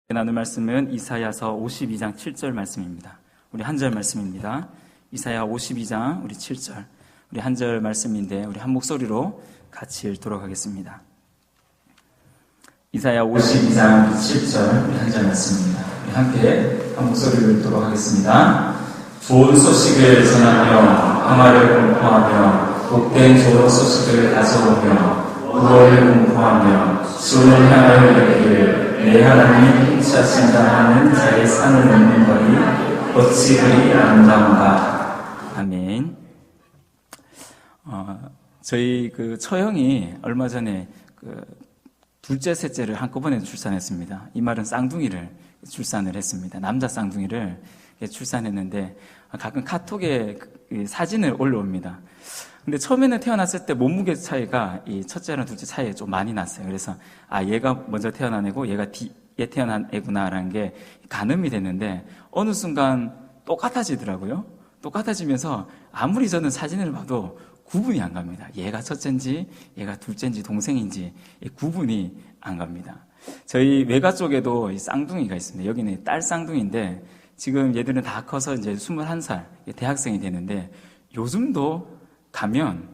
나눌 말씀은 이사야서 52장 7절 말씀입니다. 우리 한 절 말씀입니다. 이사야 52장 우리 7절 우리 한 절 말씀인데 우리 한 목소리로 같이 읽도록 하겠습니다. 이사야 52장 7절 우리 한 절 말씀입니다. 우리 함께 한 목소리로 읽도록 하겠습니다. 좋은 소식을 전하며 평화를 공포하며 복된 좋은 소식을 가져오며 구원을 공포하며 주를 향하여 이르기를 내 하나님 인치하신다 하는 자의 산을 넘는 거리 어찌 그리 아름다운가. 아멘. 저희 처형이 얼마 전에 둘째, 셋째를 한꺼번에 출산했습니다. 이 말은 쌍둥이를 출산을 했습니다. 남자 쌍둥이를 출산했는데 가끔 카톡에 사진을 올려옵니다. 근데 처음에는 태어났을 때 몸무게 차이가 이 첫째랑 둘째 차이에 좀 많이 났어요. 그래서 얘가 먼저 태어난 애고 얘가 뒤에 태어난 애구나라는 게 가늠이 됐는데 어느 순간 똑같아지더라고요. 똑같아지면서 아무리 저는 사진을 봐도 구분이 안 갑니다. 얘가 첫째인지 얘가 둘째인지 동생인지 구분이 안 갑니다. 저희 외가 쪽에도 이 쌍둥이가 있습니다. 여기는 딸 쌍둥이인데 지금 얘들은 다 커서 이제 21살 대학생이 되는데 요즘도 가면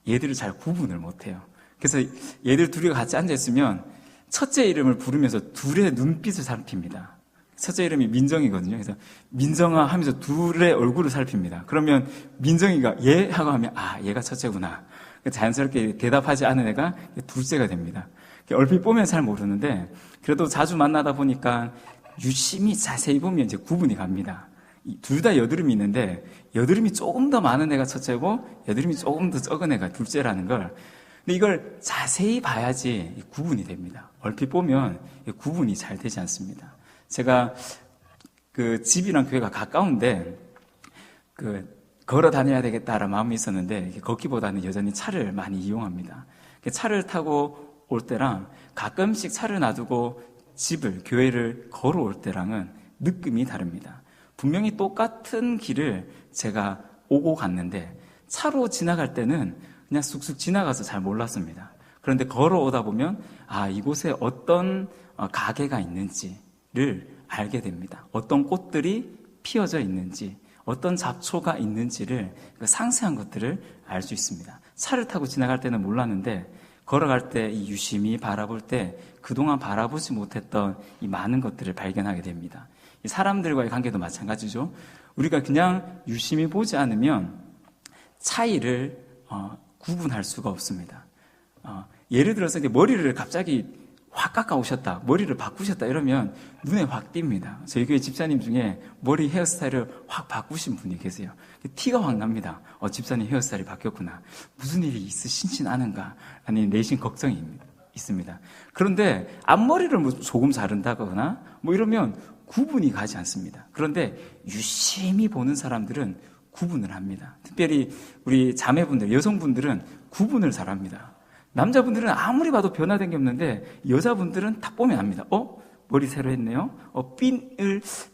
얘들을 잘 구분을 못해요. 그래서 얘들 둘이 같이 앉아있으면 첫째 이름을 부르면서 둘의 눈빛을 살핍니다. 첫째 이름이 민정이거든요. 그래서 민정아 하면서 둘의 얼굴을 살핍니다. 그러면 민정이가 얘 하고 하면 얘가 첫째구나. 자연스럽게 대답하지 않은 애가 둘째가 됩니다. 얼핏 보면 잘 모르는데 그래도 자주 만나다 보니까 유심히 자세히 보면 이제 구분이 갑니다. 둘 다 여드름이 있는데 여드름이 조금 더 많은 애가 첫째고 여드름이 조금 더 적은 애가 둘째라는 걸. 근데 이걸 자세히 봐야지 구분이 됩니다. 얼핏 보면 구분이 잘 되지 않습니다. 제가 집이랑 교회가 가까운데 걸어 다녀야 되겠다라는 마음이 있었는데 걷기보다는 여전히 차를 많이 이용합니다. 차를 타고 올 때랑 가끔씩 차를 놔두고 교회를 걸어올 때랑은 느낌이 다릅니다. 분명히 똑같은 길을 제가 오고 갔는데 차로 지나갈 때는 그냥 쑥쑥 지나가서 잘 몰랐습니다. 그런데 걸어오다 보면 이곳에 어떤 가게가 있는지를 알게 됩니다. 어떤 꽃들이 피어져 있는지 어떤 잡초가 있는지를 상세한 것들을 알 수 있습니다. 차를 타고 지나갈 때는 몰랐는데 걸어갈 때 유심히 바라볼 때 그동안 바라보지 못했던 이 많은 것들을 발견하게 됩니다. 사람들과의 관계도 마찬가지죠. 우리가 그냥 유심히 보지 않으면 차이를 구분할 수가 없습니다. 예를 들어서 이제 머리를 갑자기 확 깎아오셨다, 머리를 바꾸셨다 이러면 눈에 확 띕니다. 저희 교회 집사님 중에 머리 헤어스타일을 확 바꾸신 분이 계세요. 티가 확 납니다. 집사님 헤어스타일이 바뀌었구나. 무슨 일이 있으신지 아는가? 아니 내심 걱정이 있습니다. 그런데 앞머리를 조금 자른다거나 이러면 구분이 가지 않습니다. 그런데 유심히 보는 사람들은 구분을 합니다. 특별히 우리 자매분들, 여성분들은 구분을 잘합니다. 남자분들은 아무리 봐도 변화된 게 없는데 여자분들은 딱 보면 압니다. 머리 새로 했네요.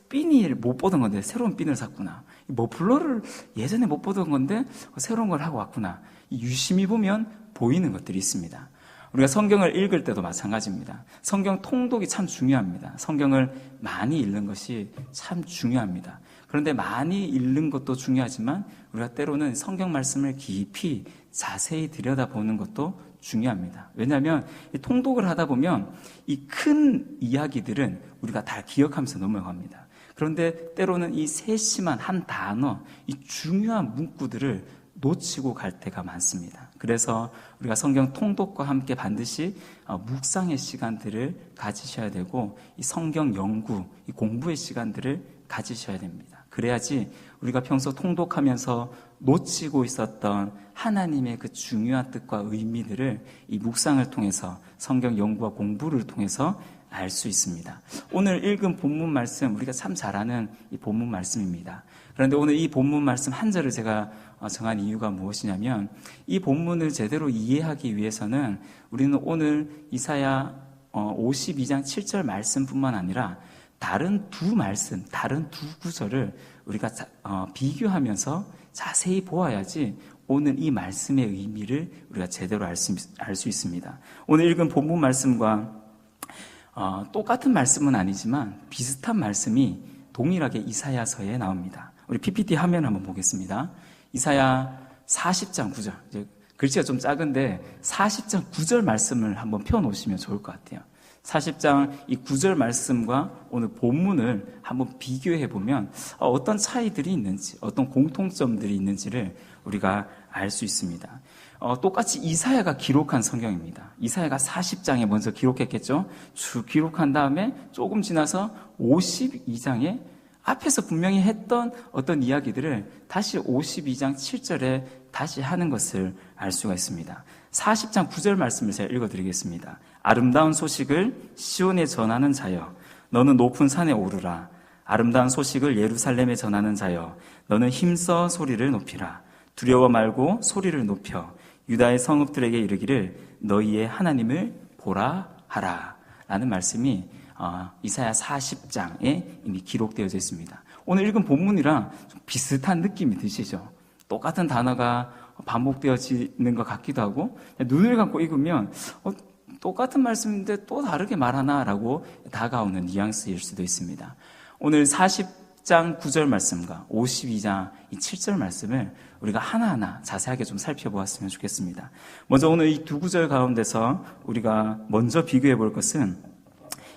핀을 못 보던 건데 새로운 핀을 샀구나. 머플러를 예전에 못 보던 건데 새로운 걸 하고 왔구나. 유심히 보면 보이는 것들이 있습니다. 우리가 성경을 읽을 때도 마찬가지입니다. 성경 통독이 참 중요합니다. 성경을 많이 읽는 것이 참 중요합니다. 그런데 많이 읽는 것도 중요하지만 우리가 때로는 성경 말씀을 깊이 자세히 들여다보는 것도 중요합니다. 왜냐하면 이 통독을 하다 보면 이 큰 이야기들은 우리가 다 기억하면서 넘어갑니다. 그런데 때로는 이 세심한 한 단어, 이 중요한 문구들을 놓치고 갈 때가 많습니다. 그래서 우리가 성경 통독과 함께 반드시 묵상의 시간들을 가지셔야 되고 이 성경 연구, 이 공부의 시간들을 가지셔야 됩니다. 그래야지 우리가 평소 통독하면서 놓치고 있었던 하나님의 그 중요한 뜻과 의미들을 이 묵상을 통해서 성경 연구와 공부를 통해서 알 수 있습니다. 오늘 읽은 본문 말씀 우리가 참 잘 아는 이 본문 말씀입니다. 그런데 오늘 이 본문 말씀 한 절을 제가 정한 이유가 무엇이냐면 이 본문을 제대로 이해하기 위해서는 우리는 오늘 이사야 52장 7절 말씀뿐만 아니라 다른 두 말씀, 다른 두 구절을 우리가 비교하면서 자세히 보아야지 오늘 이 말씀의 의미를 우리가 제대로 알 수 있습니다. 오늘 읽은 본문 말씀과 똑같은 말씀은 아니지만 비슷한 말씀이 동일하게 이사야서에 나옵니다. 우리 PPT 화면 한번 보겠습니다. 이사야 40장 9절. 글씨가 좀 작은데 40장 9절 말씀을 한번 펴놓으시면 좋을 것 같아요. 40장 이 9절 말씀과 오늘 본문을 한번 비교해 보면 어떤 차이들이 있는지, 어떤 공통점들이 있는지를 우리가 알 수 있습니다. 똑같이 이사야가 기록한 성경입니다. 이사야가 40장에 먼저 기록했겠죠. 쭉 기록한 다음에 조금 지나서 52장에 앞에서 분명히 했던 어떤 이야기들을 다시 52장 7절에 다시 하는 것을 알 수가 있습니다. 40장 9절 말씀을 제가 읽어드리겠습니다. 아름다운 소식을 시온에 전하는 자여, 너는 높은 산에 오르라. 아름다운 소식을 예루살렘에 전하는 자여, 너는 힘써 소리를 높이라. 두려워 말고 소리를 높여 유다의 성읍들에게 이르기를 너희의 하나님을 보라 하라 라는 말씀이 이사야 40장에 이미 기록되어 있습니다. 오늘 읽은 본문이랑 좀 비슷한 느낌이 드시죠? 똑같은 단어가 반복되어지는 것 같기도 하고 눈을 감고 읽으면 똑같은 말씀인데 또 다르게 말하나 라고 다가오는 뉘앙스일 수도 있습니다. 오늘 40장 9절 말씀과 52장 7절 말씀을 우리가 하나하나 자세하게 좀 살펴보았으면 좋겠습니다. 먼저 오늘 이 두 구절 가운데서 우리가 먼저 비교해 볼 것은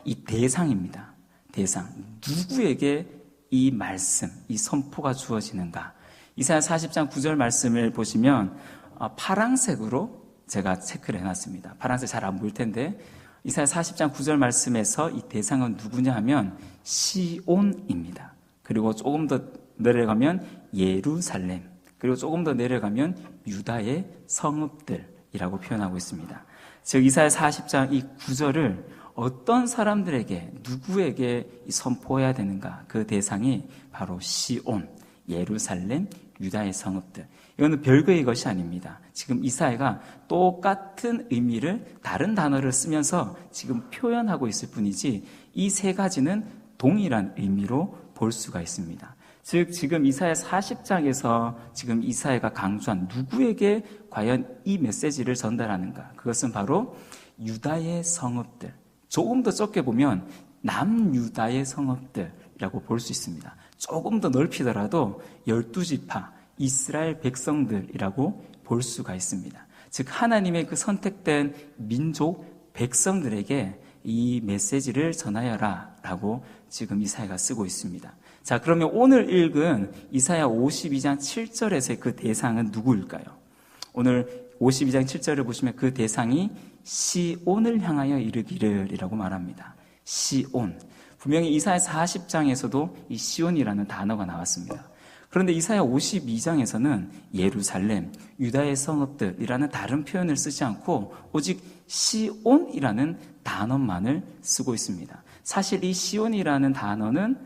이 대상입니다. 대상. 누구에게 이 말씀, 이 선포가 주어지는가? 이사야 40장 9절 말씀을 보시면 파란색으로 제가 체크를 해놨습니다. 파란색 잘 안 보일 텐데 이사야 40장 9절 말씀에서 이 대상은 누구냐 하면 시온입니다. 그리고 조금 더 내려가면 예루살렘, 그리고 조금 더 내려가면 유다의 성읍들이라고 표현하고 있습니다. 즉 이사야 40장 이 9절을 어떤 사람들에게 누구에게 선포해야 되는가? 그 대상이 바로 시온, 예루살렘, 유다의 성읍들. 이거는 별거의 것이 아닙니다. 지금 이사야가 똑같은 의미를 다른 단어를 쓰면서 지금 표현하고 있을 뿐이지 이 세 가지는 동일한 의미로 볼 수가 있습니다. 즉 지금 이사야 40장에서 지금 이사야가 강조한 누구에게 과연 이 메시지를 전달하는가? 그것은 바로 유다의 성읍들. 조금 더 좁게 보면 남유다의 성읍들이라고 볼 수 있습니다. 조금 더 넓히더라도 12지파 이스라엘 백성들이라고 볼 수가 있습니다. 즉 하나님의 그 선택된 민족 백성들에게 이 메시지를 전하여라 라고 지금 이사야가 쓰고 있습니다. 자, 그러면 오늘 읽은 이사야 52장 7절에서의 그 대상은 누구일까요? 오늘 52장 7절을 보시면 그 대상이 시온을 향하여 이르기를 이라고 말합니다. 시온. 분명히 이사야 40장에서도 이 시온이라는 단어가 나왔습니다. 그런데 이사야 52장에서는 예루살렘, 유다의 성읍들이라는 다른 표현을 쓰지 않고 오직 시온이라는 단어만을 쓰고 있습니다. 사실 이 시온이라는 단어는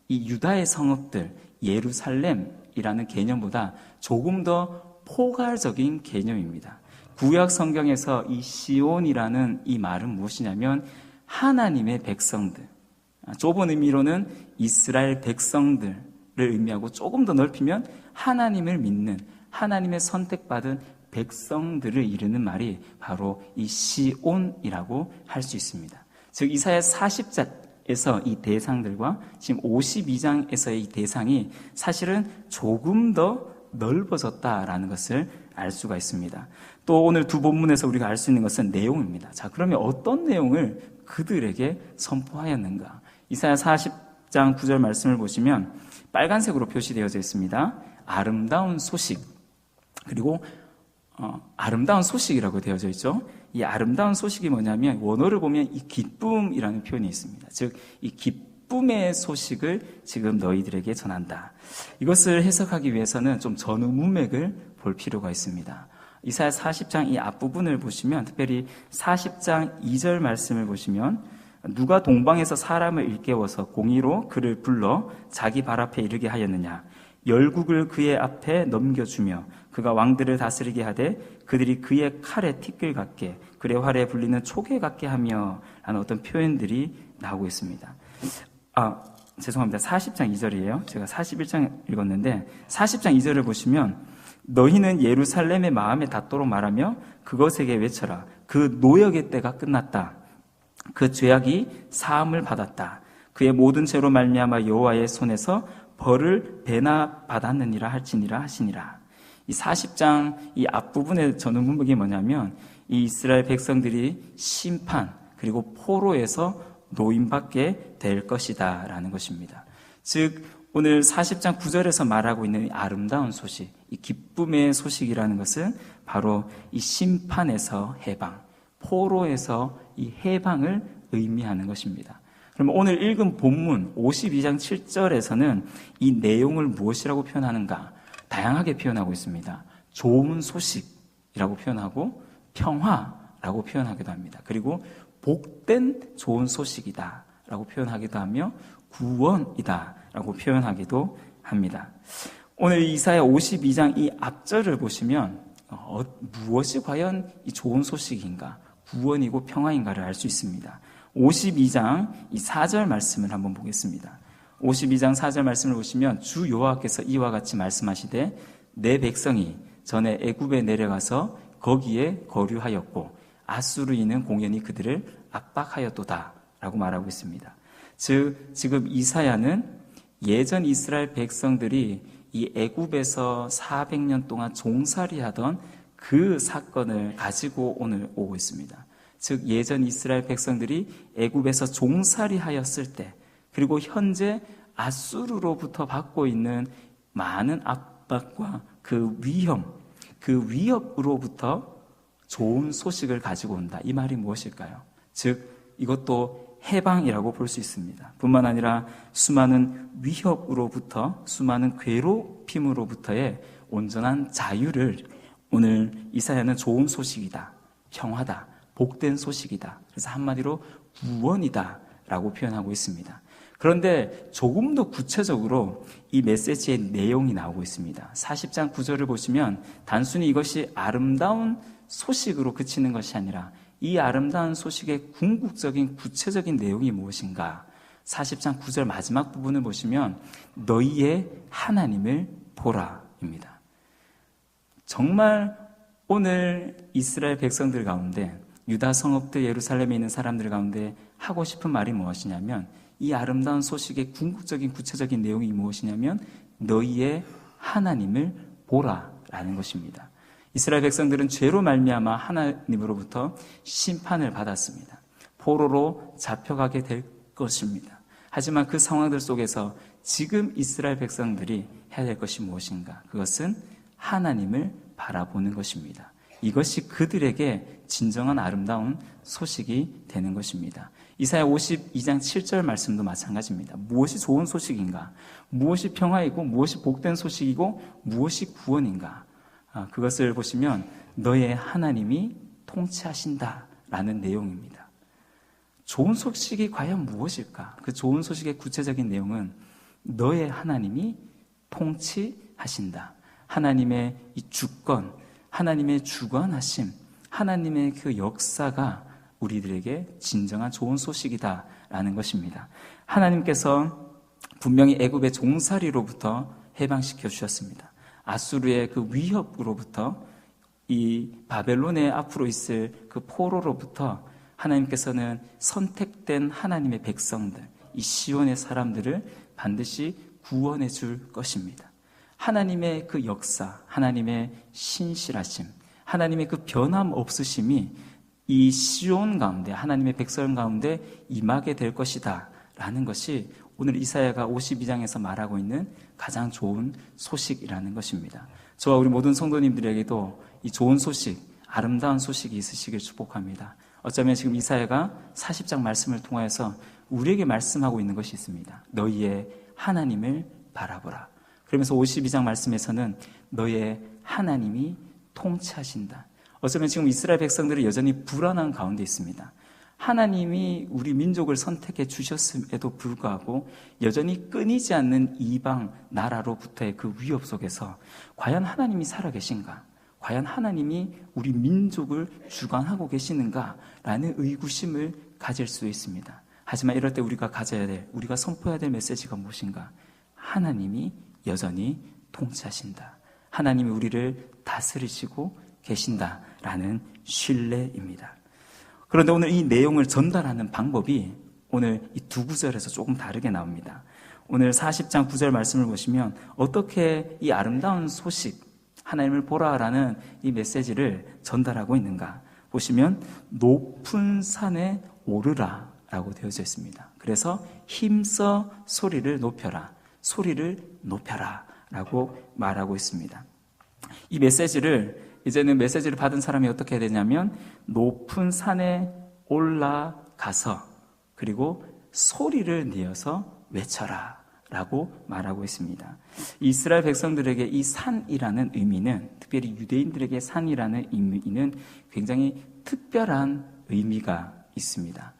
이 유다의 성읍들, 예루살렘이라는 개념보다 조금 더 포괄적인 개념입니다. 구약 성경에서 이 시온이라는 이 말은 무엇이냐면 하나님의 백성들, 좁은 의미로는 이스라엘 백성들을 의미하고 조금 더 넓히면 하나님을 믿는 하나님의 선택받은 백성들을 이르는 말이 바로 이 시온이라고 할 수 있습니다. 즉 이사야 40장에서 이 대상들과 지금 52장에서의 이 대상이 사실은 조금 더 넓어졌다라는 것을 알 수가 있습니다. 또 오늘 두 본문에서 우리가 알 수 있는 것은 내용입니다. 자, 그러면 어떤 내용을 그들에게 선포하였는가? 이사야 40장 9절 말씀을 보시면 빨간색으로 표시되어져 있습니다. 아름다운 소식, 그리고 아름다운 소식이라고 되어져 있죠. 이 아름다운 소식이 뭐냐면 원어를 보면 이 기쁨이라는 표현이 있습니다. 즉 이 기쁨의 소식을 지금 너희들에게 전한다. 이것을 해석하기 위해서는 좀 전후 문맥을 볼 필요가 있습니다. 이사야 40장 이 앞부분을 보시면 특별히 40장 2절 말씀을 보시면 누가 동방에서 사람을 일깨워서 공의로 그를 불러 자기 발 앞에 이르게 하였느냐. 열국을 그의 앞에 넘겨주며 그가 왕들을 다스리게 하되 그들이 그의 칼에 티끌 같게 그의 활에 불리는 촉에 같게 하며 라는 어떤 표현들이 나오고 있습니다. 죄송합니다. 40장 2절이에요. 제가 41장 읽었는데 40장 2절을 보시면 너희는 예루살렘의 마음에 닿도록 말하며 그것에게 외쳐라. 그 노역의 때가 끝났다. 그 죄악이 사함을 받았다. 그의 모든 죄로 말미암아 여호와의 손에서 벌을 배나 받았느니라 할지니라 하시니라. 이 40장 이 앞부분의 전후 문맥이 뭐냐면 이 이스라엘 백성들이 심판 그리고 포로에서 노임받게 될 것이다 라는 것입니다. 즉 오늘 40장 9절에서 말하고 있는 이 아름다운 소식, 이 기쁨의 소식이라는 것은 바로 이 심판에서 해방, 포로에서 이 해방을 의미하는 것입니다. 그러면 오늘 읽은 본문 52장 7절에서는 이 내용을 무엇이라고 표현하는가? 다양하게 표현하고 있습니다. 좋은 소식이라고 표현하고 평화라고 표현하기도 합니다. 그리고 복된 좋은 소식이다 라고 표현하기도 하며 구원이다 라고 표현하기도 합니다. 오늘 이사야 52장 이 앞절을 보시면 무엇이 과연 이 좋은 소식인가, 구원이고 평화인가를 알 수 있습니다. 52장 이 4절 말씀을 한번 보겠습니다. 52장 4절 말씀을 보시면 주 여호와께서 이와 같이 말씀하시되 내 백성이 전에 애굽에 내려가서 거기에 거류하였고 아수르인은 공연히 그들을 압박하였도다 라고 말하고 있습니다. 즉 지금 이사야는 예전 이스라엘 백성들이 이 애굽에서 400년 동안 종살이하던 그 사건을 가지고 오늘 오고 있습니다. 즉 예전 이스라엘 백성들이 애굽에서 종살이하였을 때 그리고 현재 아수르로부터 받고 있는 많은 압박과 그 위험, 그 위협으로부터 좋은 소식을 가지고 온다. 이 말이 무엇일까요? 즉 이것도 해방이라고 볼 수 있습니다. 뿐만 아니라 수많은 위협으로부터, 수많은 괴롭힘으로부터의 온전한 자유를 오늘 이사야는 좋은 소식이다, 평화다, 복된 소식이다. 그래서 한마디로 구원이다 라고 표현하고 있습니다. 그런데 조금 더 구체적으로 이 메시지의 내용이 나오고 있습니다. 40장 9절을 보시면 단순히 이것이 아름다운 소식으로 그치는 것이 아니라 이 아름다운 소식의 궁극적인 구체적인 내용이 무엇인가? 40장 9절 마지막 부분을 보시면 너희의 하나님을 보라입니다. 정말 오늘 이스라엘 백성들 가운데 유다 성읍들 예루살렘에 있는 사람들 가운데 하고 싶은 말이 무엇이냐면 이 아름다운 소식의 궁극적인 구체적인 내용이 무엇이냐면 너희의 하나님을 보라라는 것입니다. 이스라엘 백성들은 죄로 말미암아 하나님으로부터 심판을 받았습니다. 포로로 잡혀가게 될 것입니다. 하지만 그 상황들 속에서 지금 이스라엘 백성들이 해야 될 것이 무엇인가? 그것은 하나님을 바라보는 것입니다. 이것이 그들에게 진정한 아름다운 소식이 되는 것입니다. 이사야 52장 7절 말씀도 마찬가지입니다. 무엇이 좋은 소식인가? 무엇이 평화이고 무엇이 복된 소식이고 무엇이 구원인가? 그것을 보시면 너의 하나님이 통치하신다라는 내용입니다. 좋은 소식이 과연 무엇일까? 그 좋은 소식의 구체적인 내용은 너의 하나님이 통치하신다. 하나님의 이 주권, 하나님의 주관하심, 하나님의 그 역사가 우리들에게 진정한 좋은 소식이다라는 것입니다. 하나님께서 분명히 애굽의 종살이로부터 해방시켜 주셨습니다. 아수르의 그 위협으로부터 이 바벨론의 앞으로 있을 그 포로로부터 하나님께서는 선택된 하나님의 백성들, 이 시온의 사람들을 반드시 구원해 줄 것입니다. 하나님의 그 역사, 하나님의 신실하심, 하나님의 그 변함 없으심이 이 시온 가운데, 하나님의 백성 가운데 임하게 될 것이다 라는 것이 오늘 이사야가 52장에서 말하고 있는 가장 좋은 소식이라는 것입니다. 저와 우리 모든 성도님들에게도 이 좋은 소식, 아름다운 소식이 있으시길 축복합니다. 어쩌면 지금 이사야가 40장 말씀을 통하여서 우리에게 말씀하고 있는 것이 있습니다. 너희의 하나님을 바라보라. 그러면서 52장 말씀에서는 너의 하나님이 통치하신다. 어쩌면 지금 이스라엘 백성들이 여전히 불안한 가운데 있습니다. 하나님이 우리 민족을 선택해 주셨음에도 불구하고 여전히 끊이지 않는 이방 나라로부터의 그 위협 속에서 과연 하나님이 살아계신가? 과연 하나님이 우리 민족을 주관하고 계시는가? 라는 의구심을 가질 수 있습니다. 하지만 이럴 때 우리가 가져야 될, 우리가 선포해야 될 메시지가 무엇인가? 하나님이 여전히 통치하신다. 하나님이 우리를 다스리시고 계신다라는 신뢰입니다. 그런데 오늘 이 내용을 전달하는 방법이 오늘 이 두 구절에서 조금 다르게 나옵니다. 오늘 40장 9절 말씀을 보시면 어떻게 이 아름다운 소식, 하나님을 보라라는 이 메시지를 전달하고 있는가 보시면 높은 산에 오르라 라고 되어져 있습니다. 그래서 힘써 소리를 높여라, 소리를 높여라 라고 말하고 있습니다. 이 메시지를 이제는 메시지를 받은 사람이 어떻게 해야 되냐면 높은 산에 올라가서 그리고 소리를 내어서 외쳐라 라고 말하고 있습니다. 이스라엘 백성들에게 이 산이라는 의미는, 특별히 유대인들에게 산이라는 의미는 굉장히 특별한 의미가 있습니다.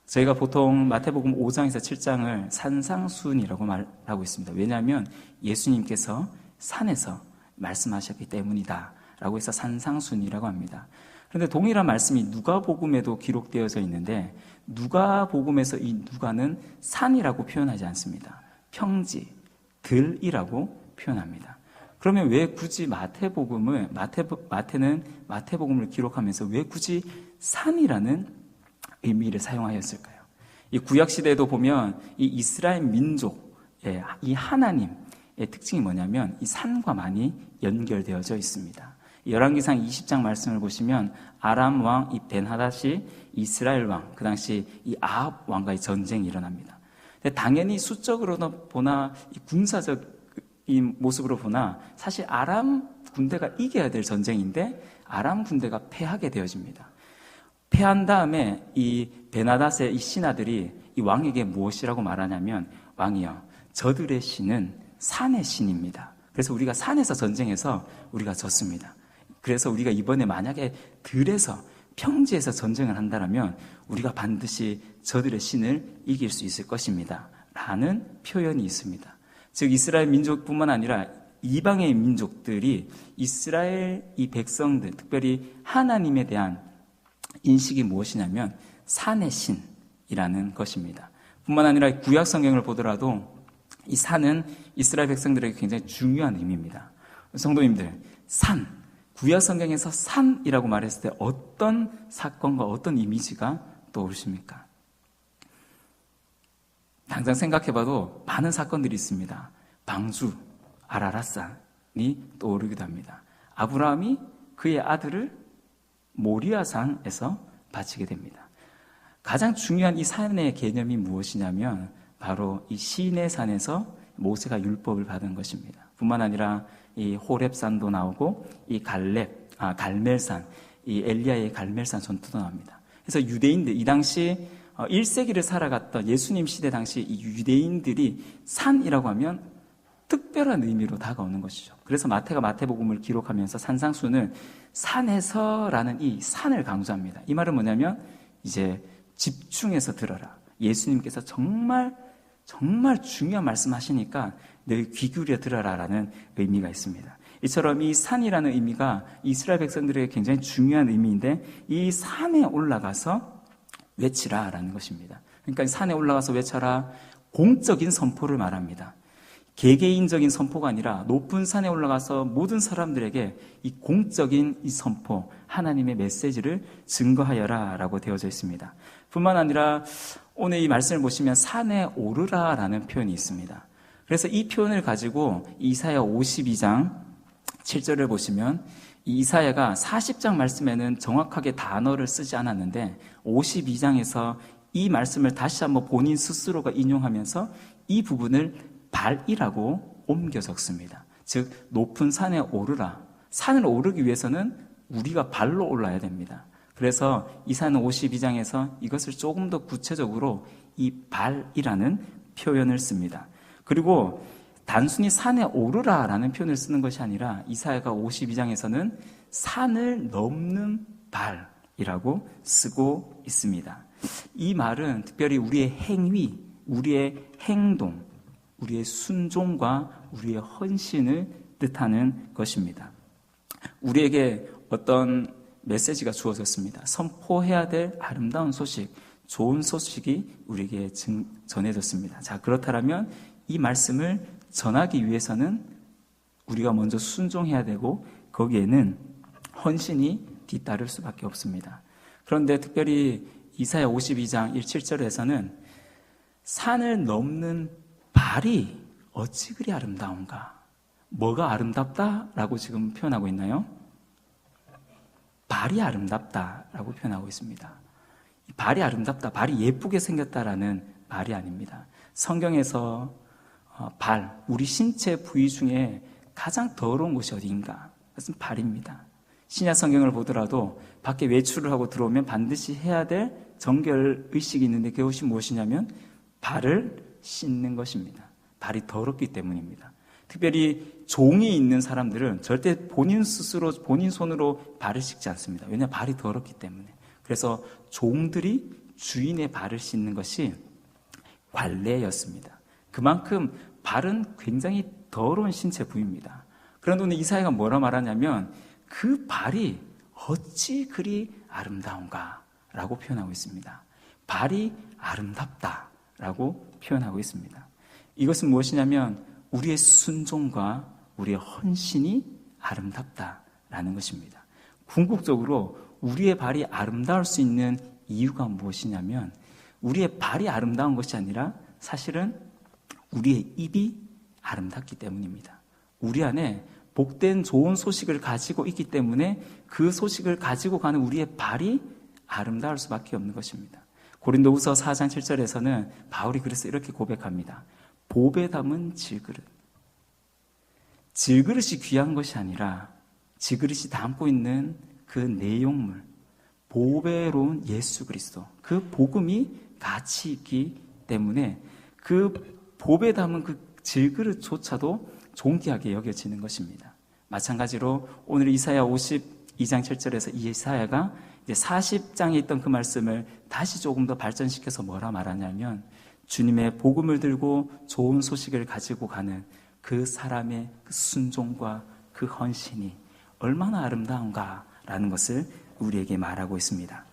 저희가 보통 마태복음 5장에서 7장을 산상수훈이라고 말하고 있습니다. 왜냐하면 예수님께서 산에서 말씀하셨기 때문이다 라고 해서 산상수훈이라고 합니다. 그런데 동일한 말씀이 누가복음에도 기록되어져 있는데 누가복음에서 이 누가는 산이라고 표현하지 않습니다. 평지, 들이라고 표현합니다. 그러면 왜 굳이 마태는 마태복음을 기록하면서 왜 굳이 산이라는 의미를 사용하였을까요? 이 구약시대에도 보면 이 이스라엘 민족의 이 하나님의 특징이 뭐냐면 이 산과 많이 연결되어져 있습니다. 열왕기상 20장 말씀을 보시면 아람 왕 이 벤하닷이 이스라엘 왕, 그 당시 이 아합 왕과의 전쟁이 일어납니다. 근데 당연히 수적으로 보나 이 군사적 이 모습으로 보나 사실 아람 군대가 이겨야 될 전쟁인데 아람 군대가 패하게 되어집니다. 패한 다음에 이 벤하닷의 이 신하들이 이 왕에게 무엇이라고 말하냐면 왕이여, 저들의 신은 산의 신입니다. 그래서 우리가 산에서 전쟁해서 우리가 졌습니다. 그래서 우리가 이번에 만약에 들에서 평지에서 전쟁을 한다면 우리가 반드시 저들의 신을 이길 수 있을 것입니다 라는 표현이 있습니다. 즉 이스라엘 민족뿐만 아니라 이방의 민족들이 이스라엘 이 백성들, 특별히 하나님에 대한 인식이 무엇이냐면 산의 신이라는 것입니다. 뿐만 아니라 구약 성경을 보더라도 이 산은 이스라엘 백성들에게 굉장히 중요한 의미입니다. 성도님들, 산, 구약 성경에서 산이라고 말했을 때 어떤 사건과 어떤 이미지가 떠오르십니까? 당장 생각해봐도 많은 사건들이 있습니다. 방주, 아라랏산이 떠오르기도 합니다. 아브라함이 그의 아들을 모리아산에서 바치게 됩니다. 가장 중요한 이 산의 개념이 무엇이냐면 바로 이 시내산에서 모세가 율법을 받은 것입니다. 뿐만 아니라 이 호렙산도 나오고 이 갈멜산, 이 엘리야의 갈멜산 전투도 나옵니다. 그래서 유대인들, 이 당시 1세기를 살아갔던 예수님 시대 당시 이 유대인들이 산이라고 하면 특별한 의미로 다가오는 것이죠. 그래서 마태가 마태복음을 기록하면서 산상수훈을 산에서라는 이 산을 강조합니다. 이 말은 뭐냐면 이제 집중해서 들어라. 예수님께서 정말 중요한 말씀하시니까 너희 귀 기울여 들어라라는 의미가 있습니다. 이처럼 이 산이라는 의미가 이스라엘 백성들에게 굉장히 중요한 의미인데 이 산에 올라가서 외치라라는 것입니다. 그러니까 산에 올라가서 외쳐라, 공적인 선포를 말합니다. 개개인적인 선포가 아니라 높은 산에 올라가서 모든 사람들에게 이 공적인 이 선포, 하나님의 메시지를 증거하여라 라고 되어져 있습니다. 뿐만 아니라 오늘 이 말씀을 보시면 산에 오르라 라는 표현이 있습니다. 그래서 이 표현을 가지고 이사야 52장 7절을 보시면 이 이사야가 40장 말씀에는 정확하게 단어를 쓰지 않았는데 52장에서 이 말씀을 다시 한번 본인 스스로가 인용하면서 이 부분을 발이라고 옮겨 적습니다. 즉 높은 산에 오르라. 산을 오르기 위해서는 우리가 발로 올라야 됩니다. 그래서 이사야는 52장에서 이것을 조금 더 구체적으로 이 발이라는 표현을 씁니다. 그리고 단순히 산에 오르라라는 표현을 쓰는 것이 아니라 이사야가 52장에서는 산을 넘는 발이라고 쓰고 있습니다. 이 말은 특별히 우리의 행위, 우리의 행동, 우리의 순종과 우리의 헌신을 뜻하는 것입니다. 우리에게 어떤 메시지가 주어졌습니다. 선포해야 될 아름다운 소식, 좋은 소식이 우리에게 전해졌습니다. 자, 그렇다면 이 말씀을 전하기 위해서는 우리가 먼저 순종해야 되고 거기에는 헌신이 뒤따를 수밖에 없습니다. 그런데 특별히 이사야 52장 1, 7절에서는 산을 넘는 발이 어찌 그리 아름다운가? 뭐가 아름답다라고 지금 표현하고 있나요? 발이 아름답다라고 표현하고 있습니다. 발이 아름답다, 발이 예쁘게 생겼다라는 말이 아닙니다. 성경에서 발, 우리 신체 부위 중에 가장 더러운 곳이 어디인가? 그것은 발입니다. 신약 성경을 보더라도 밖에 외출을 하고 들어오면 반드시 해야 될 정결 의식이 있는데 그것이 무엇이냐면 발을 씻는 것입니다. 발이 더럽기 때문입니다. 특별히 종이 있는 사람들은 절대 본인 스스로 본인 손으로 발을 씻지 않습니다. 왜냐하면 발이 더럽기 때문에. 그래서 종들이 주인의 발을 씻는 것이 관례였습니다. 그만큼 발은 굉장히 더러운 신체 부위입니다. 그런데 오늘 이사야가 뭐라 말하냐면 그 발이 어찌 그리 아름다운가 라고 표현하고 있습니다. 발이 아름답다라고 표현하고 있습니다. 이것은 무엇이냐면 우리의 순종과 우리의 헌신이 아름답다라는 것입니다. 궁극적으로 우리의 발이 아름다울 수 있는 이유가 무엇이냐면 우리의 발이 아름다운 것이 아니라 사실은 우리의 입이 아름답기 때문입니다. 우리 안에 복된 좋은 소식을 가지고 있기 때문에 그 소식을 가지고 가는 우리의 발이 아름다울 수밖에 없는 것입니다. 고린도후서 4장 7절에서는 바울이 그래서 이렇게 고백합니다. 보배 담은 질그릇. 질그릇이 귀한 것이 아니라 질그릇이 담고 있는 그 내용물, 보배로운 예수 그리스도, 그 복음이 가치 있기 때문에 그 보배 담은 그 질그릇조차도 존귀하게 여겨지는 것입니다. 마찬가지로 오늘 이사야 52장 7절에서 이사야가 이제 40장에 있던 그 말씀을 다시 조금 더 발전시켜서 뭐라 말하냐면 주님의 복음을 들고 좋은 소식을 가지고 가는 그 사람의 그 순종과 그 헌신이 얼마나 아름다운가라는 것을 우리에게 말하고 있습니다.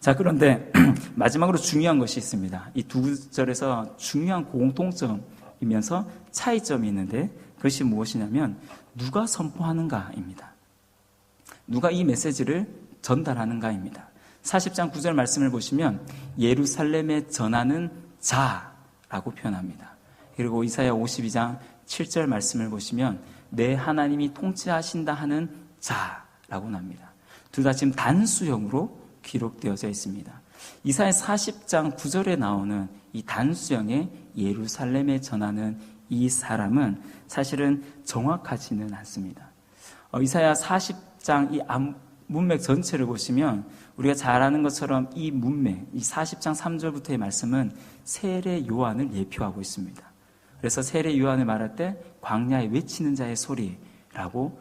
자, 그런데 마지막으로 중요한 것이 있습니다. 이 두 구절에서 중요한 공통점이면서 차이점이 있는데 그것이 무엇이냐면 누가 선포하는가입니다. 누가 이 메시지를 전달하는가입니다. 40장 9절 말씀을 보시면 예루살렘에 전하는 자라고 표현합니다. 그리고 이사야 52장 7절 말씀을 보시면 내 하나님이 통치하신다 하는 자라고 납니다. 둘 다 지금 단수형으로 기록되어져 있습니다. 이사야 40장 9절에 나오는 이 단수형의 예루살렘에 전하는 이 사람은 사실은 정확하지는 않습니다. 이사야 40장 이 문맥 전체를 보시면 우리가 잘 아는 것처럼 이 문맥, 이 40장 3절부터의 말씀은 세례 요한을 예표하고 있습니다. 그래서 세례 요한을 말할 때 광야에 외치는 자의 소리라고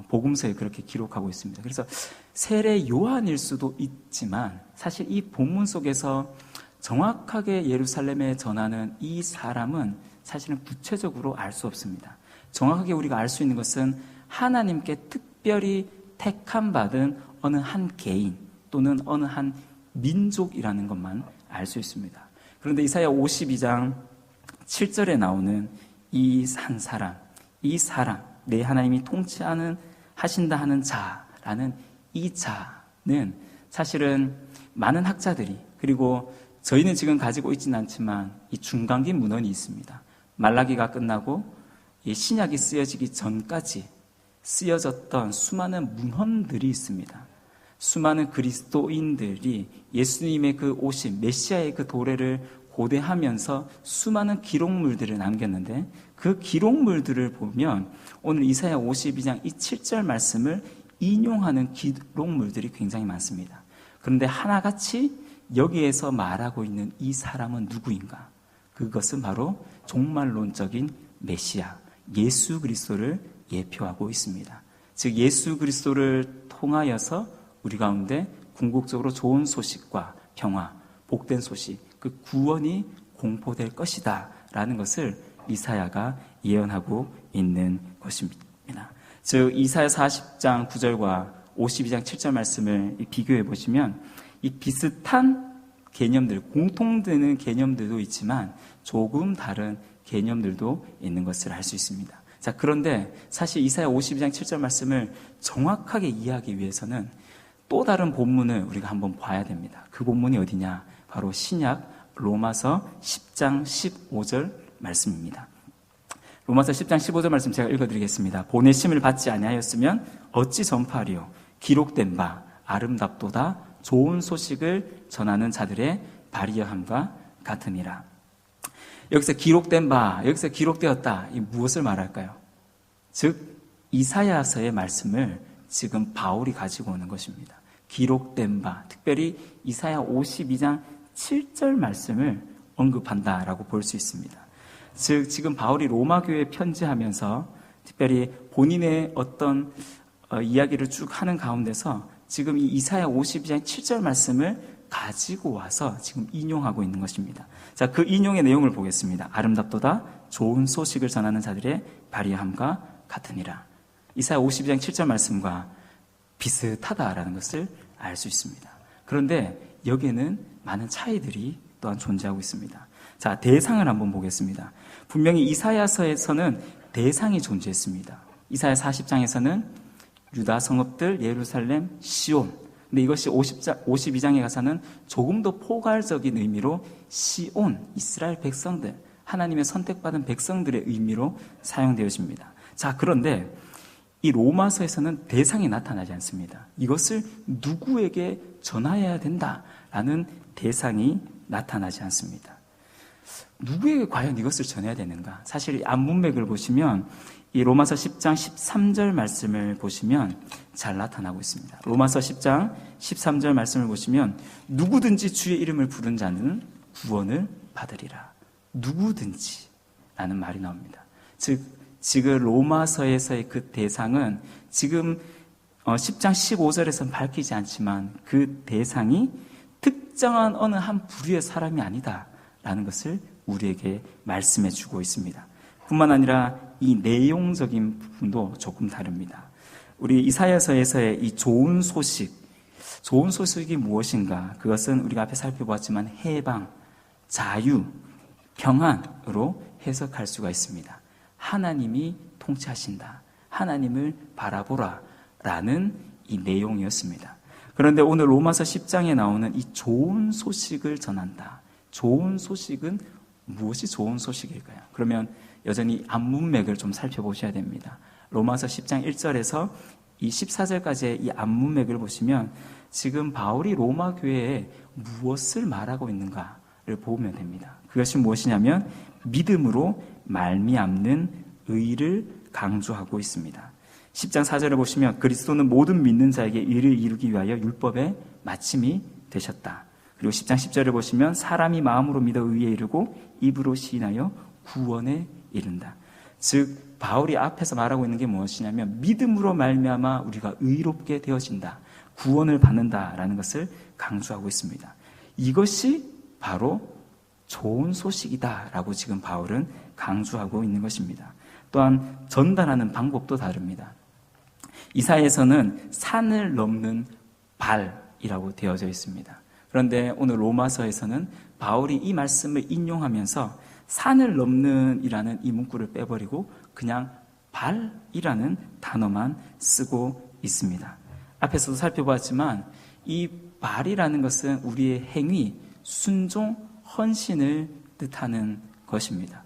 복음서에 그렇게 기록하고 있습니다. 그래서 세례 요한일 수도 있지만 사실 이 본문 속에서 정확하게 예루살렘에 전하는 이 사람은 사실은 구체적으로 알 수 없습니다. 정확하게 우리가 알 수 있는 것은 하나님께 특별히 택함 받은 어느 한 개인 또는 어느 한 민족이라는 것만 알 수 있습니다. 그런데 이사야 52장 7절에 나오는 이 한 사람, 이 사람, 내 하나님이 하신다 하는 자라는 이 자는 사실은 많은 학자들이 그리고 저희는 지금 가지고 있지는 않지만 이 중간기 문헌이 있습니다. 말라기가 끝나고 이 신약이 쓰여지기 전까지 쓰여졌던 수많은 문헌들이 있습니다. 수많은 그리스도인들이 예수님의 그 오심, 메시아의 그 도래를 고대하면서 수많은 기록물들을 남겼는데 그 기록물들을 보면 오늘 이사야 52장 이 7절 말씀을 인용하는 기록물들이 굉장히 많습니다. 그런데 하나같이 여기에서 말하고 있는 이 사람은 누구인가? 그것은 바로 종말론적인 메시아, 예수 그리스도를 예표하고 있습니다. 즉 예수 그리스도를 통하여서 우리 가운데 궁극적으로 좋은 소식과 평화, 복된 소식, 그 구원이 공포될 것이다 라는 것을 이사야가 예언하고 있는 것입니다. 즉 이사야 40장 9절과 52장 7절 말씀을 비교해 보시면 이 비슷한 개념들, 공통되는 개념들도 있지만 조금 다른 개념들도 있는 것을 알 수 있습니다. 자, 그런데 사실 이사야 52장 7절 말씀을 정확하게 이해하기 위해서는 또 다른 본문을 우리가 한번 봐야 됩니다. 그 본문이 어디냐? 바로 신약 로마서 10장 15절 말씀입니다. 로마서 10장 15절 말씀 제가 읽어드리겠습니다. 보내심을 받지 아니하였으면 어찌 전파하리요? 기록된 바 아름답도다 좋은 소식을 전하는 자들의 발이여함과 같으니라. 여기서 기록된 바, 여기서 기록되었다, 이 무엇을 말할까요? 즉 이사야서의 말씀을 지금 바울이 가지고 오는 것입니다. 기록된 바, 특별히 이사야 52장 7절 말씀을 언급한다라고 볼 수 있습니다. 즉 지금 바울이 로마 교회에 편지하면서 특별히 본인의 어떤 이야기를 쭉 하는 가운데서 지금 이 이사야 52장 7절 말씀을 가지고 와서 지금 인용하고 있는 것입니다. 자, 그 인용의 내용을 보겠습니다. 아름답도다 좋은 소식을 전하는 자들의 발이함과 같으니라. 이사야 52장 7절 말씀과 비슷하다라는 것을 알 수 있습니다. 그런데 여기에는 많은 차이들이 또한 존재하고 있습니다. 자, 대상을 한번 보겠습니다. 분명히 이사야서에서는 대상이 존재했습니다. 이사야 40장에서는 유다 성읍들, 예루살렘, 시온. 근데 이것이 52장에 가서는 조금 더 포괄적인 의미로 시온, 이스라엘 백성들, 하나님의 선택받은 백성들의 의미로 사용되어집니다. 자, 그런데 이 로마서에서는 대상이 나타나지 않습니다. 이것을 누구에게 전하여야 된다라는 대상이 나타나지 않습니다. 누구에게 과연 이것을 전해야 되는가? 사실 앞문맥을 보시면 이 로마서 10장 13절 말씀을 보시면 잘 나타나고 있습니다. 로마서 10장 13절 말씀을 보시면 누구든지 주의 이름을 부른 자는 구원을 받으리라. 누구든지 라는 말이 나옵니다. 즉 지금 로마서에서의 그 대상은 지금 10장 15절에서는 밝히지 않지만 그 대상이 특정한 어느 한 부류의 사람이 아니다라는 것을 우리에게 말씀해 주고 있습니다. 뿐만 아니라 이 내용적인 부분도 조금 다릅니다. 우리 이사야서에서의 이 좋은 소식이 무엇인가? 그것은 우리가 앞에 살펴보았지만 해방, 자유, 평안으로 해석할 수가 있습니다. 하나님이 통치하신다. 하나님을 바라보라. 라는 이 내용이었습니다. 그런데 오늘 로마서 10장에 나오는 이 좋은 소식을 전한다. 좋은 소식은 무엇이 좋은 소식일까요? 그러면 여전히 앞문맥을 좀 살펴보셔야 됩니다. 로마서 10장 1절에서 이 14절까지의 이 앞문맥을 보시면 지금 바울이 로마 교회에 무엇을 말하고 있는가를 보면 됩니다. 그것이 무엇이냐면 믿음으로 말미암는 의를 강조하고 있습니다. 10장 4절을 보시면 그리스도는 모든 믿는 자에게 의를 이루기 위하여 율법의 마침이 되셨다. 그리고 10장 10절을 보시면 사람이 마음으로 믿어 의에 이르고 입으로 시인하여 구원에 이른다. 즉 바울이 앞에서 말하고 있는 게 무엇이냐면 믿음으로 말미암아 우리가 의롭게 되어진다. 구원을 받는다라는 것을 강조하고 있습니다. 이것이 바로 좋은 소식이다라고 지금 바울은 강조하고 있는 것입니다. 또한 전달하는 방법도 다릅니다. 이사야에서는 산을 넘는 발이라고 되어져 있습니다. 그런데 오늘 로마서에서는 바울이 이 말씀을 인용하면서 산을 넘는 이라는 이 문구를 빼버리고 그냥 발이라는 단어만 쓰고 있습니다. 앞에서도 살펴보았지만 이 발이라는 것은 우리의 행위, 순종, 헌신을 뜻하는 것입니다.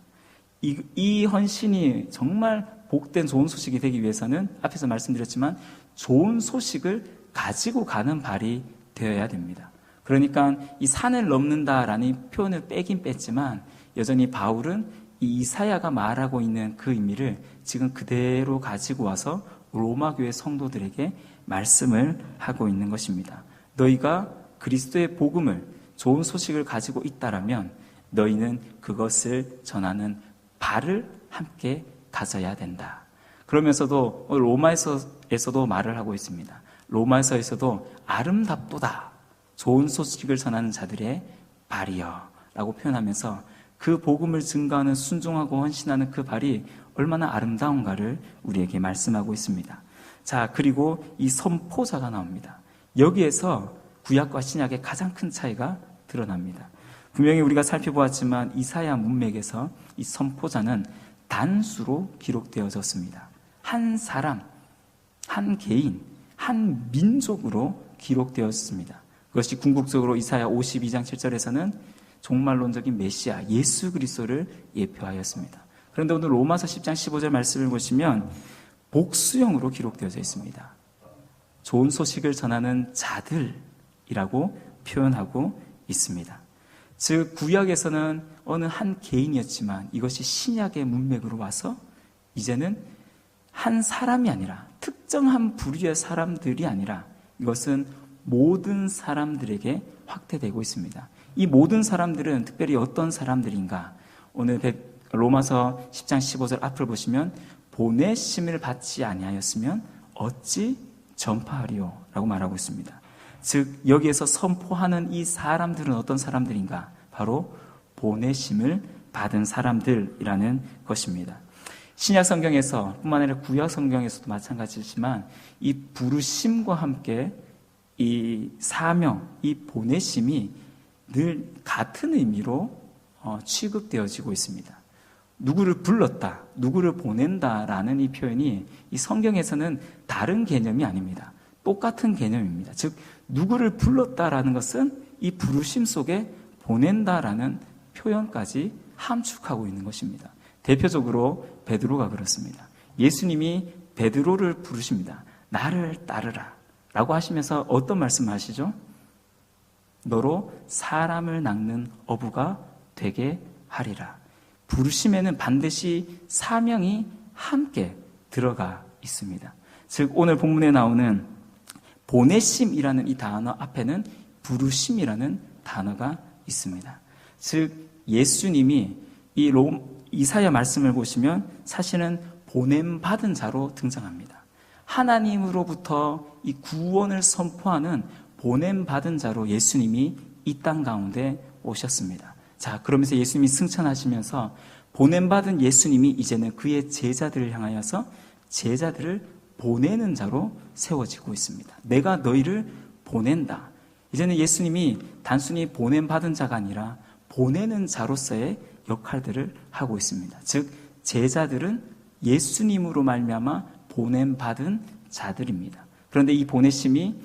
이 헌신이 정말 복된 좋은 소식이 되기 위해서는 앞에서 말씀드렸지만 좋은 소식을 가지고 가는 발이 되어야 됩니다. 그러니까 이 산을 넘는다라는 표현을 빼긴 뺐지만 여전히 바울은 이 이사야가 말하고 있는 그 의미를 지금 그대로 가지고 와서 로마 교회 성도들에게 말씀을 하고 있는 것입니다. 너희가 그리스도의 복음을 좋은 소식을 가지고 있다라면 너희는 그것을 전하는 발을 함께 가져야 된다. 그러면서도 로마에서도 말을 하고 있습니다. 로마에서도 아름답도다. 좋은 소식을 전하는 자들의 발이여 라고 표현하면서 그 복음을 증거하는 순종하고 헌신하는 그 발이 얼마나 아름다운가를 우리에게 말씀하고 있습니다. 자, 그리고 이 선포자가 나옵니다. 여기에서 구약과 신약의 가장 큰 차이가 드러납니다. 분명히 우리가 살펴보았지만 이사야 문맥에서 이 선포자는 단수로 기록되어졌습니다. 한 사람, 한 개인, 한 민족으로 기록되었습니다. 그것이 궁극적으로 이사야 52장 7절에서는 종말론적인 메시아 예수 그리스도를 예표하였습니다. 그런데 오늘 로마서 10장 15절 말씀을 보시면 복수형으로 기록되어져 있습니다. 좋은 소식을 전하는 자들이라고 표현하고 있습니다. 즉 구약에서는 어느 한 개인이었지만 이것이 신약의 문맥으로 와서 이제는 한 사람이 아니라 특정한 부류의 사람들이 아니라 이것은 모든 사람들에게 확대되고 있습니다. 이 모든 사람들은 특별히 어떤 사람들인가? 오늘 로마서 10장 15절 앞을 보시면 보내심을 받지 아니하였으면 어찌 전파하리요? 라고 말하고 있습니다. 즉 여기에서 선포하는 이 사람들은 어떤 사람들인가? 바로 보내심을 받은 사람들이라는 것입니다. 신약 성경에서 뿐만 아니라 구약 성경에서도 마찬가지지만 이 부르심과 함께 이 사명, 이 보내심이 늘 같은 의미로 취급되어지고 있습니다. 누구를 불렀다, 누구를 보낸다라는 이 표현이 이 성경에서는 다른 개념이 아닙니다. 똑같은 개념입니다. 즉 누구를 불렀다라는 것은 이 부르심 속에 보낸다라는 표현까지 함축하고 있는 것입니다. 대표적으로 베드로가 그렇습니다. 예수님이 베드로를 부르십니다. 나를 따르라 라고 하시면서 어떤 말씀을 하시죠? 너로 사람을 낚는 어부가 되게 하리라. 부르심에는 반드시 사명이 함께 들어가 있습니다. 즉 오늘 본문에 나오는 보내심이라는 이 단어 앞에는 부르심이라는 단어가 있습니다. 즉 예수님이 이 이사야 말씀을 보시면 사실은 보냄받은 자로 등장합니다. 하나님으로부터 이 구원을 선포하는 보냄받은 자로 예수님이 이 땅 가운데 오셨습니다. 자, 그러면서 예수님이 승천하시면서 보냄받은 예수님이 이제는 그의 제자들을 향하여서 제자들을 보내는 자로 세워지고 있습니다. 내가 너희를 보낸다. 이제는 예수님이 단순히 보냄받은 자가 아니라 보내는 자로서의 역할들을 하고 있습니다. 즉 제자들은 예수님으로 말미암아 보냄받은 자들입니다. 그런데 이 보내심이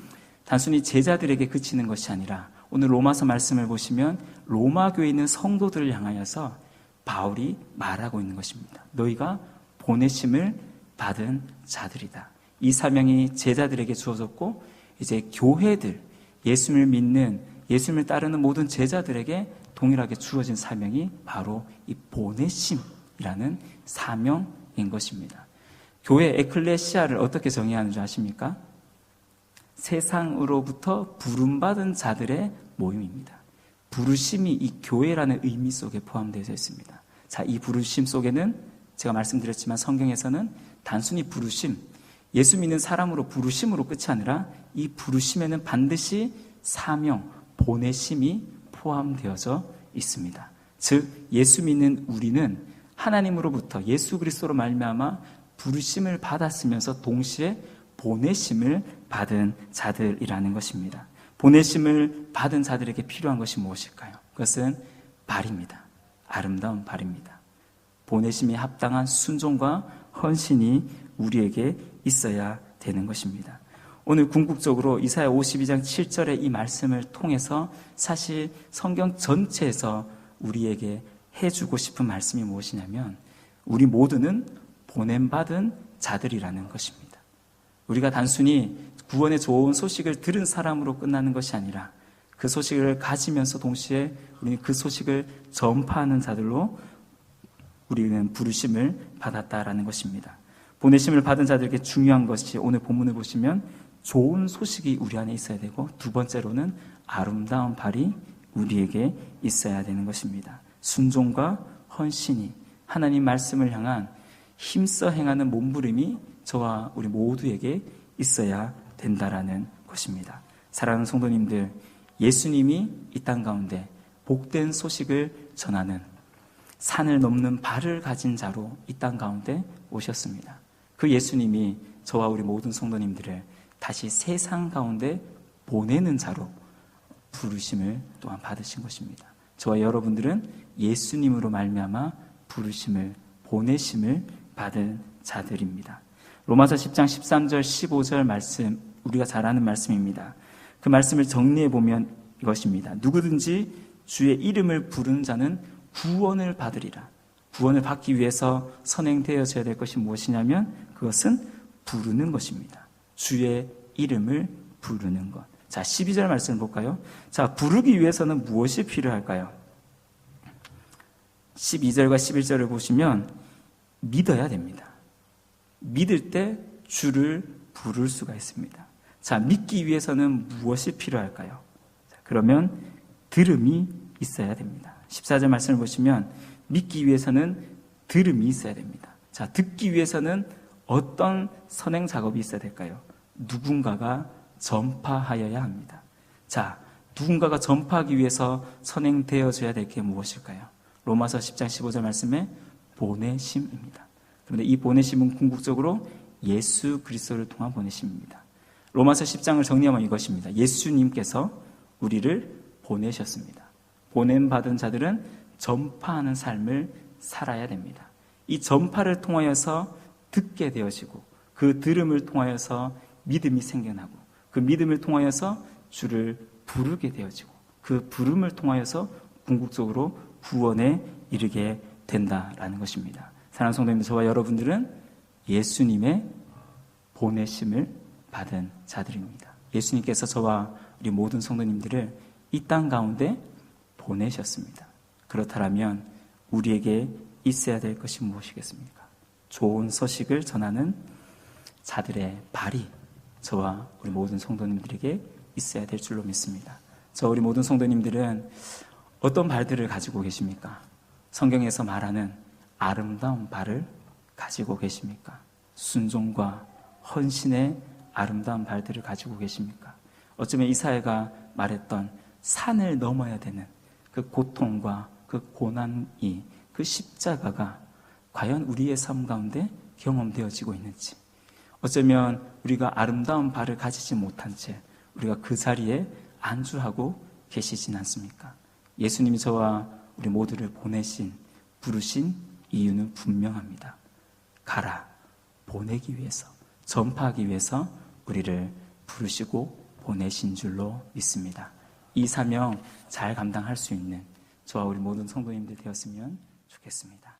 단순히 제자들에게 그치는 것이 아니라 오늘 로마서 말씀을 보시면 로마 교회에 있는 성도들을 향하여서 바울이 말하고 있는 것입니다. 너희가 보내심을 받은 자들이다. 이 사명이 제자들에게 주어졌고 이제 교회들, 예수님을 믿는, 예수님을 따르는 모든 제자들에게 동일하게 주어진 사명이 바로 이 보내심이라는 사명인 것입니다. 교회 에클레시아를 어떻게 정의하는 줄 아십니까? 세상으로부터 부름받은 자들의 모임입니다. 부르심이 이 교회라는 의미 속에 포함되어 있습니다. 자, 이 부르심 속에는 제가 말씀드렸지만 성경에서는 단순히 부르심, 예수 믿는 사람으로 부르심으로 끝이 아니라 이 부르심에는 반드시 사명, 보내심이 포함되어져 있습니다. 즉 예수 믿는 우리는 하나님으로부터 예수 그리스도로 말미암아 부르심을 받았으면서 동시에 보내심을 받은 자들이라는 것입니다. 보내심을 받은 자들에게 필요한 것이 무엇일까요? 그것은 발입니다. 아름다운 발입니다. 보내심이 합당한 순종과 헌신이 우리에게 있어야 되는 것입니다. 오늘 궁극적으로 이사야 52장 7절의 이 말씀을 통해서 사실 성경 전체에서 우리에게 해주고 싶은 말씀이 무엇이냐면 우리 모두는 보냄받은 자들이라는 것입니다. 우리가 단순히 구원의 좋은 소식을 들은 사람으로 끝나는 것이 아니라 그 소식을 가지면서 동시에 우리는 그 소식을 전파하는 자들로 우리는 부르심을 받았다라는 것입니다. 보내심을 받은 자들에게 중요한 것이 오늘 본문을 보시면 좋은 소식이 우리 안에 있어야 되고 두 번째로는 아름다운 발이 우리에게 있어야 되는 것입니다. 순종과 헌신이 하나님 말씀을 향한 힘써 행하는 몸부림이 저와 우리 모두에게 있어야 된다라는 것입니다. 사랑하는 성도님들, 예수님이 이 땅 가운데 복된 소식을 전하는 산을 넘는 발을 가진 자로 이 땅 가운데 오셨습니다. 그 예수님이 저와 우리 모든 성도님들을 다시 세상 가운데 보내는 자로 부르심을 또한 받으신 것입니다. 저와 여러분들은 예수님으로 말미암아 부르심을, 보내심을 받은 자들입니다. 로마서 10장 13절 15절 말씀, 우리가 잘 아는 말씀입니다. 그 말씀을 정리해 보면 이것입니다. 누구든지 주의 이름을 부르는 자는 구원을 받으리라. 구원을 받기 위해서 선행되어져야 될 것이 무엇이냐면 그것은 부르는 것입니다. 주의 이름을 부르는 것. 자, 12절 말씀을 볼까요? 자, 부르기 위해서는 무엇이 필요할까요? 12절과 11절을 보시면 믿어야 됩니다. 믿을 때 주를 부를 수가 있습니다. 자, 믿기 위해서는 무엇이 필요할까요? 자, 그러면 들음이 있어야 됩니다. 14절 말씀을 보시면 믿기 위해서는 들음이 있어야 됩니다. 자, 듣기 위해서는 어떤 선행 작업이 있어야 될까요? 누군가가 전파하여야 합니다. 자, 누군가가 전파하기 위해서 선행되어져야 될 게 무엇일까요? 로마서 10장 15절 말씀에 보내심입니다. 그런데 이 보내심은 궁극적으로 예수 그리스도를 통한 보내심입니다. 로마서 10장을 정리하면 이것입니다. 예수님께서 우리를 보내셨습니다. 보냄받은 자들은 전파하는 삶을 살아야 됩니다. 이 전파를 통하여서 듣게 되어지고 그 들음을 통하여서 믿음이 생겨나고 그 믿음을 통하여서 주를 부르게 되어지고 그 부름을 통하여서 궁극적으로 구원에 이르게 된다라는 것입니다. 사랑하는 성도님들, 저와 여러분들은 예수님의 보내심을 받은 자들입니다. 예수님께서 저와 우리 모든 성도님들을 이 땅 가운데 보내셨습니다. 그렇다면 우리에게 있어야 될 것이 무엇이겠습니까? 좋은 소식을 전하는 자들의 발이 저와 우리 모든 성도님들에게 있어야 될 줄로 믿습니다. 저 우리 모든 성도님들은 어떤 발들을 가지고 계십니까? 성경에서 말하는 아름다운 발을 가지고 계십니까? 순종과 헌신의 아름다운 발들을 가지고 계십니까? 어쩌면 이사야가 말했던 산을 넘어야 되는 그 고통과 그 고난이, 그 십자가가 과연 우리의 삶 가운데 경험되어지고 있는지, 어쩌면 우리가 아름다운 발을 가지지 못한 채 우리가 그 자리에 안주하고 계시진 않습니까? 예수님이 저와 우리 모두를 보내신, 부르신 이유는 분명합니다. 가라, 보내기 위해서, 전파하기 위해서 우리를 부르시고 보내신 줄로 믿습니다. 이 사명 잘 감당할 수 있는 저와 우리 모든 성도님들 되었으면 좋겠습니다.